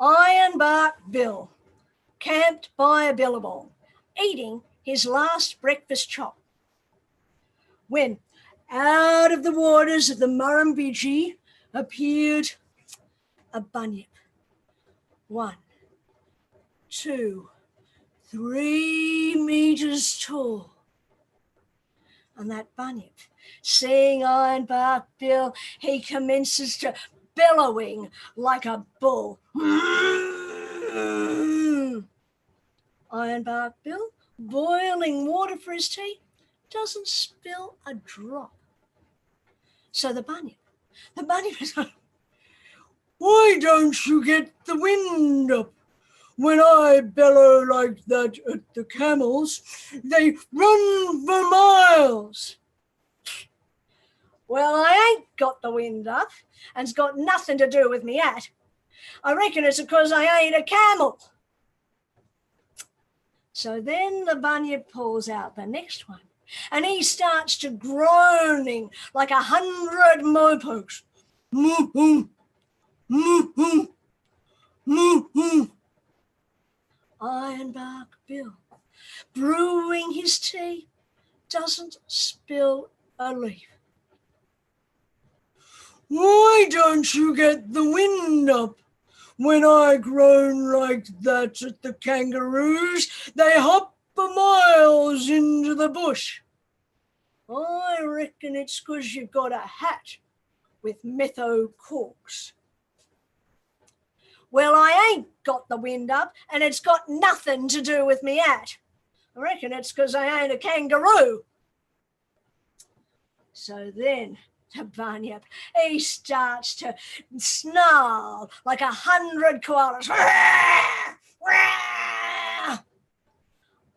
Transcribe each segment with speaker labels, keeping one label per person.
Speaker 1: Ironbark Bill camped by a billabong, eating his last breakfast chop, when out of the waters of the Murrumbidgee appeared a bunyip. 1, 2, 3 meters tall. And that bunyip, seeing Ironbark Bill, he commences to bellowing like a bull. Ironbark Bill, boiling water for his tea, doesn't spill a drop. So the bunyip is like, why don't you get the wind up? When I bellow like that at the camels, they run for miles. Well, I ain't got the wind up, and it's got nothing to do with me at. I reckon it's because I ain't a camel. So then the bunyip pulls out the next one, and he starts to groaning like 100 mopokes. Moo-hoo, moo-hoo, moo-hoo. Ironbark Bill, brewing his tea, doesn't spill a leaf. Why don't you get the wind up? When I groan like that at the kangaroos, they hop for miles into the bush. I reckon it's 'cause you've got a hat with metho corks. Well, I ain't got the wind up, and it's got nothing to do with me at. I reckon it's 'cause I ain't a kangaroo. So then the bunyip, he starts to snarl like 100 koalas.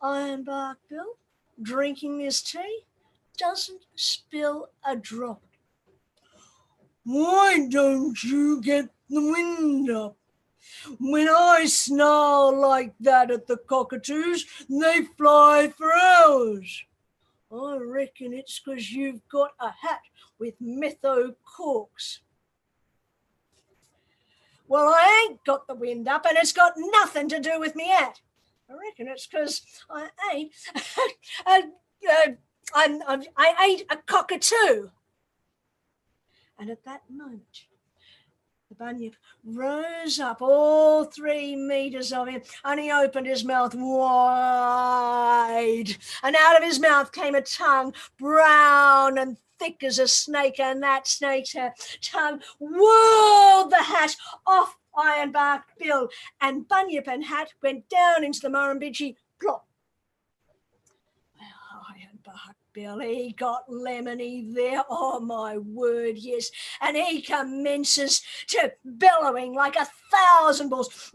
Speaker 1: Ironbark Bill, drinking his tea, doesn't spill a drop. Why don't you get the wind up? When I snarl like that at the cockatoos, they fly for hours. I reckon it's 'cause you've got a hat with metho corks. Well, I ain't got the wind up, and it's got nothing to do with me at. I reckon it's 'cause I ate I ate a cockatoo. And at that moment, the bunyip rose up all 3 meters of him, and he opened his mouth wide, and out of his mouth came a tongue brown and thick as a snake, and that snake's tongue whirled the hat off Ironbark Bill, and bunyip and hat went down into the Murrumbidgee plop. Well, Ironbark Bill, he got lemony there, oh my word, yes, and he commences to bellowing like 1,000 bulls.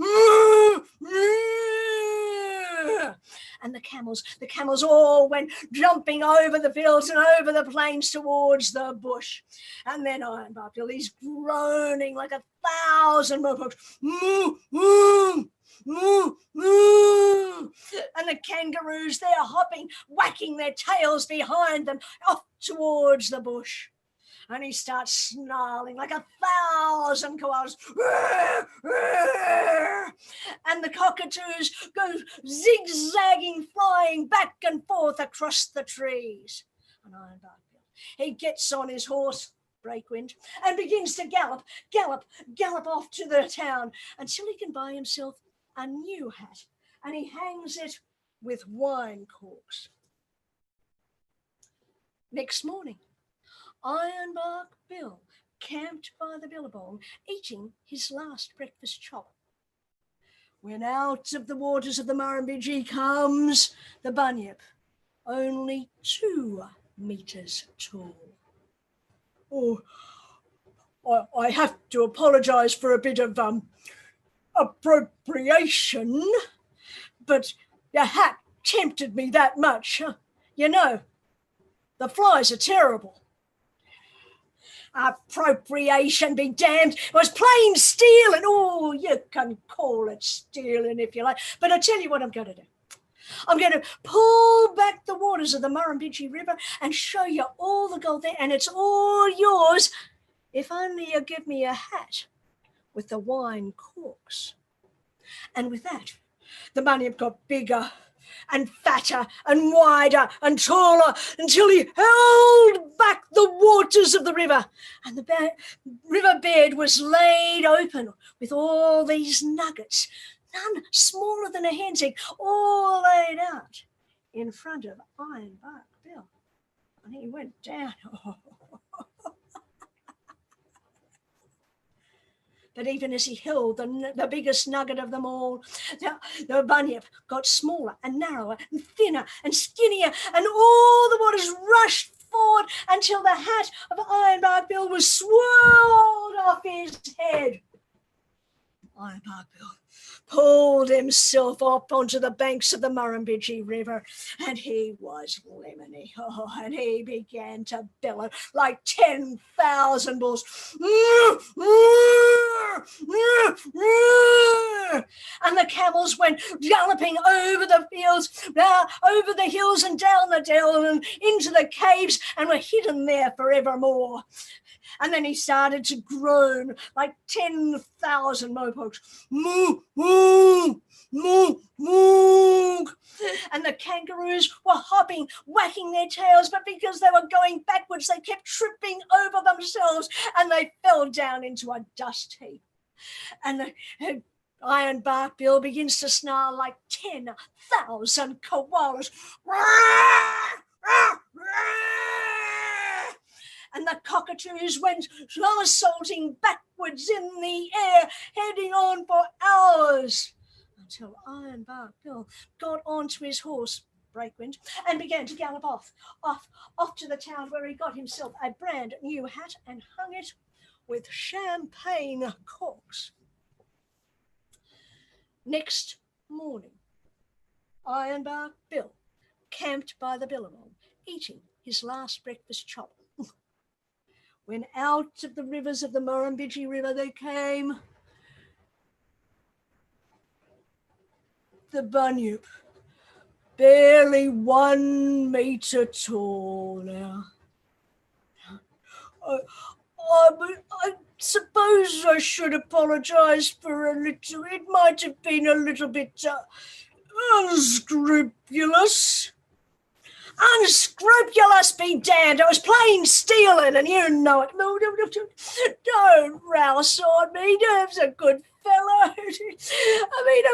Speaker 1: And the camels all went jumping over the fields and over the plains towards the bush. And then Ironbark Bill, he's groaning like 1,000 mopokes. Moo, moo, moo, moo. And the kangaroos, they're hopping, whacking their tails behind them off towards the bush. And he starts snarling like 1,000 koalas. And the cockatoos go zigzagging, flying back and forth across the trees. And Ironbark Bill, he gets on his horse, Breakwind, and begins to gallop off to the town until he can buy himself a new hat, and he hangs it with wine corks. Next morning, Ironbark Bill camped by the billabong, eating his last breakfast chop, when out of the waters of the Murrumbidgee comes the bunyip, only 2 meters tall. Oh, I have to apologise for a bit of appropriation, but your hat tempted me that much. You know, the flies are terrible. Appropriation be damned. It was plain stealing. Oh, you can call it stealing if you like. But I tell you what I'm going to do. I'm going to pull back the waters of the Murrumbidgee River and show you all the gold there, and it's all yours if only you give me a hat with the wine corks. And with that, the Bunyip got bigger and fatter and wider and taller until he held back the waters of the river. And the river bed was laid open with all these nuggets, none smaller than a hen's egg, all laid out in front of Ironbark Bill. And he went down. But even as he held the biggest nugget of them all, the Bunyip got smaller and narrower and thinner and skinnier, and all the waters rushed forward until the hat of Ironbark Bill was swirled off his head. Ironbark Bill pulled himself up onto the banks of the Murrumbidgee River, and he was lemony. Oh, and he began to bellow like 10,000 bulls. And the camels went galloping over the fields, over the hills and down the dell and into the caves, and were hidden there forevermore. And then he started to groan like 10,000 mopokes. Moo, moo, moo, moo. And the kangaroos were hopping, whacking their tails, but because they were going backwards, they kept tripping over themselves and they fell down into a dust heap. And the Ironbark Bill begins to snarl like 10,000 koalas. And the cockatoos went somersaulting backwards in the air, heading on for hours, until Ironbark Bill got onto his horse, Breakwind, and began to gallop off to the town, where he got himself a brand new hat and hung it with champagne corks. Next morning, Ironbark Bill camped by the billabong, eating his last breakfast chop, when out of the rivers of the Murrumbidgee River there came the Bunyip, barely 1 metre tall now. I suppose I should apologise for a little. It might have been a little bit unscrupulous. Unscrupulous be damned. I was plain stealing, and you know it. No, don't rouse on me. Dave's a good fellow. I mean,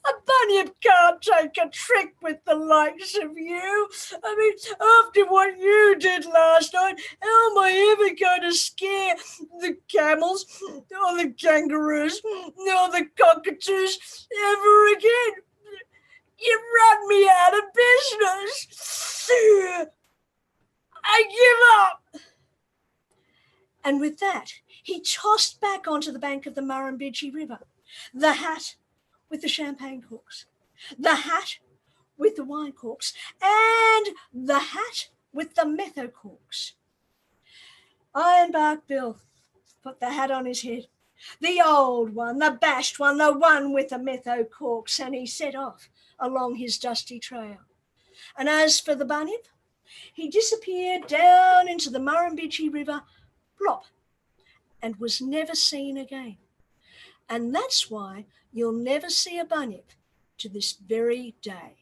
Speaker 1: a Bunyip can't take a trick with the likes of you. I mean, after what you did last night, how am I ever going to scare the camels or the kangaroos or the cockatoos ever again? You run me out of business. I give up. And with that, he tossed back onto the bank of the Murrumbidgee River, the hat with the champagne corks, the hat with the wine corks, and the hat with the metho corks. Ironbark Bill put the hat on his head, the old one, the bashed one, the one with the metho corks, and he set off along his dusty trail. And as for the Bunyip, he disappeared down into the Murrumbidgee River, plop, and was never seen again. And that's why you'll never see a Bunyip to this very day.